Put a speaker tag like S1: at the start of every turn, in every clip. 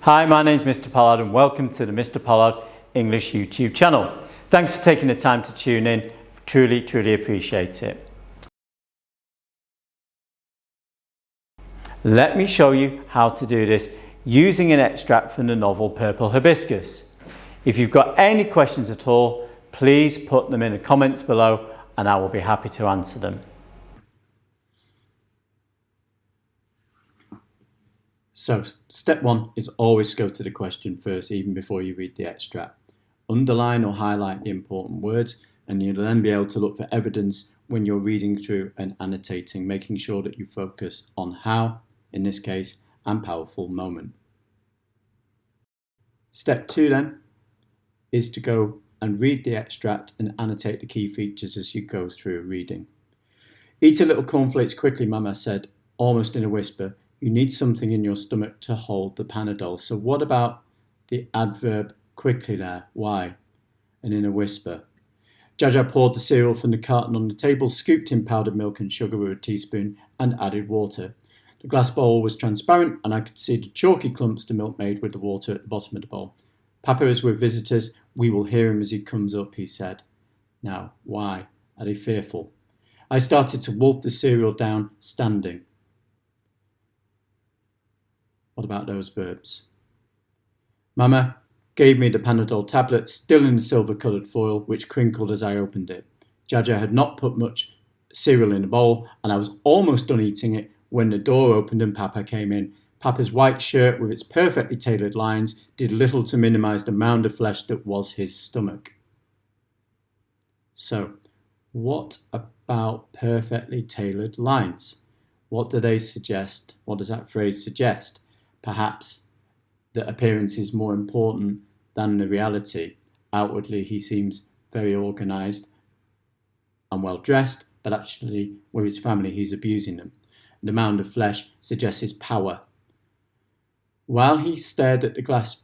S1: Hi, my name's Mr. Pollard and welcome to the Mr. Pollard English YouTube channel. Thanks for taking the time to tune in. Truly appreciate it. Let me show you how to do this using an extract from the novel Purple Hibiscus. If you've got any questions at all, please put them in the comments below and I will be happy to answer them. So, step one is always go to the question first, even before you read the extract. Underline or highlight the important words, and you'll then be able to look for evidence when you're reading through and annotating, making sure that you focus on how, in this case, and powerful moment. Step two then is to go and read the extract and annotate the key features as you go through reading. Eat a little cornflakes quickly, Mama said, almost in a whisper. You need something in your stomach to hold the Panadol. So what about the adverb quickly there? Why? And in a whisper. Jaja poured the cereal from the carton on the table, scooped in powdered milk and sugar with a teaspoon, and added water. The glass bowl was transparent, and I could see the chalky clumps the milk made with the water at the bottom of the bowl. Papa is with visitors. We will hear him as he comes up, he said. Now, why are they fearful? I started to wolf the cereal down, standing. What about those verbs? Mama gave me the Panadol tablet, still in the silver-coloured foil, which crinkled as I opened it. Jaja had not put much cereal in the bowl, and I was almost done eating it when the door opened and Papa came in. Papa's white shirt with its perfectly tailored lines did little to minimise the mound of flesh that was his stomach. So, what about perfectly tailored lines? What do they suggest? What does that phrase suggest? Perhaps that appearance is more important than the reality. Outwardly, he seems very organised and well dressed, but actually, with his family, he's abusing them. The mound of flesh suggests his power. While he stared at the glass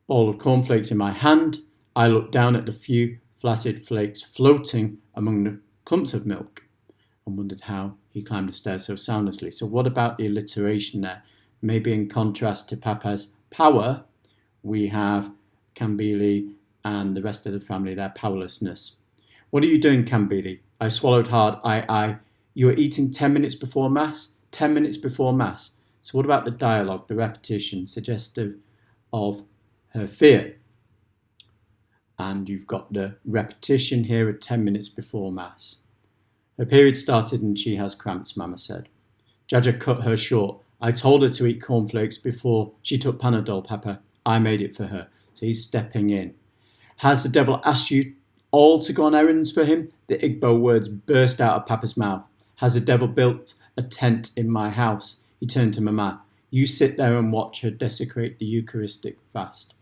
S1: bowl of cornflakes in my hand, I looked down at the few flaccid flakes floating among the clumps of milk and wondered how he climbed the stairs so soundlessly. So what about the alliteration there? Maybe in contrast to Papa's power, we have Kambili and the rest of the family, their powerlessness. What are you doing, Kambili? I swallowed hard. You were eating 10 minutes before Mass? 10 minutes before Mass. So what about the dialogue, the repetition, suggestive of her fear? And you've got the repetition here at 10 minutes before Mass. Her period started and she has cramps, Mama said. Jaja cut her short. I told her to eat cornflakes before she took Panadol, Papa. I made it for her. So he's stepping in. Has the devil asked you all to go on errands for him? The Igbo words burst out of Papa's mouth. Has the devil built a tent in my house? He turned to Mama. You sit there and watch her desecrate the Eucharistic fast.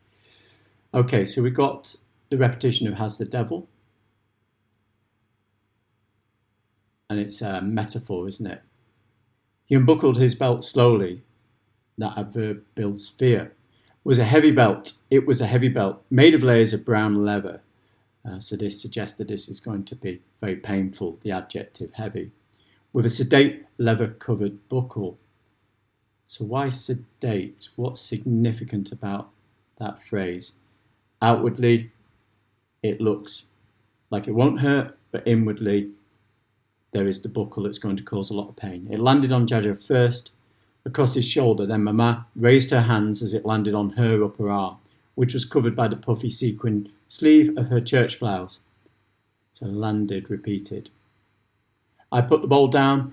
S1: Okay, so we got the repetition of has the devil. And it's a metaphor, isn't it? He unbuckled his belt slowly. That adverb builds fear. It was a heavy belt. It was a heavy belt made of layers of brown leather. So this suggests that this is going to be very painful, the adjective heavy. With a sedate leather-covered buckle. So why sedate? What's significant about that phrase? Outwardly, it looks like it won't hurt, but inwardly, there is the buckle that's going to cause a lot of pain. It landed on Jaja first, across his shoulder, then Mama raised her hands as it landed on her upper arm, which was covered by the puffy sequin sleeve of her church blouse. So landed, repeated. I put the bowl down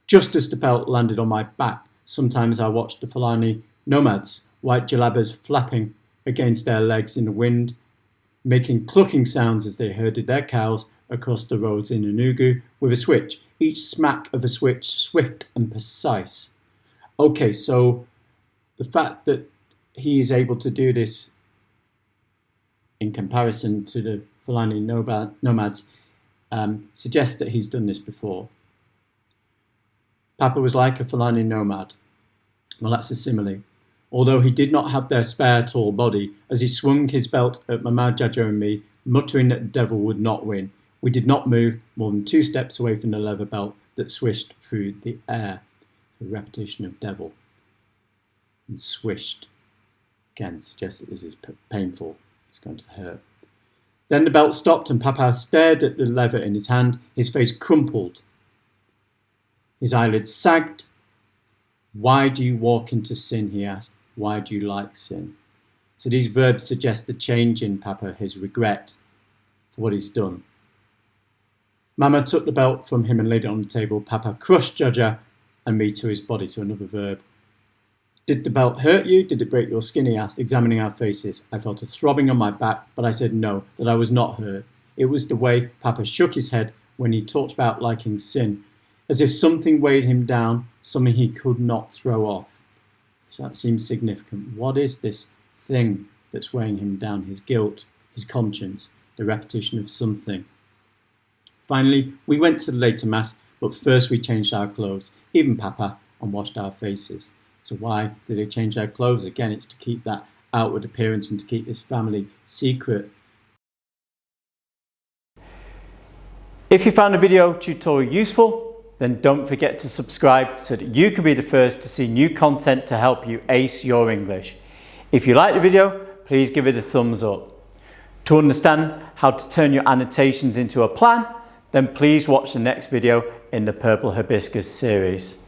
S1: just as the belt landed on my back. Sometimes I watched the Fulani nomads, white jalabas flapping against their legs in the wind, making clucking sounds as they herded their cows across the roads in Enugu with a switch, each smack of a switch swift and precise. Okay, so the fact that he is able to do this in comparison to the Fulani nomads suggests that he's done this before. Papa was like a Fulani nomad. Well, that's a simile. Although he did not have their spare tall body, as he swung his belt at Mama, Jaja and me, muttering that the devil would not win. We did not move more than 2 steps away from the leather belt that swished through the air. A repetition of devil. And swished. Again, suggests that this is painful. It's going to hurt. Then the belt stopped and Papa stared at the lever in his hand. His face crumpled. His eyelids sagged. Why do you walk into sin, he asked. Why do you like sin? So these verbs suggest the change in Papa, his regret for what he's done. Mama took the belt from him and laid it on the table. Papa crushed Jaja and me to his body, so another verb. Did the belt hurt you? Did it break your skin? He asked, examining our faces. I felt a throbbing on my back, but I said no, that I was not hurt. It was the way Papa shook his head when he talked about liking sin, as if something weighed him down, something he could not throw off. So that seems significant. What is this thing that's weighing him down? His guilt, his conscience, the repetition of something. Finally, we went to the later mass, but first we changed our clothes, even Papa, and washed our faces. So why did they change their clothes? Again, it's to keep that outward appearance and to keep this family secret.
S2: If you found the video tutorial useful, then don't forget to subscribe so that you can be the first to see new content to help you ace your English. If you like the video, please give it a thumbs up. To understand how to turn your annotations into a plan, then please watch the next video in the Purple Hibiscus series.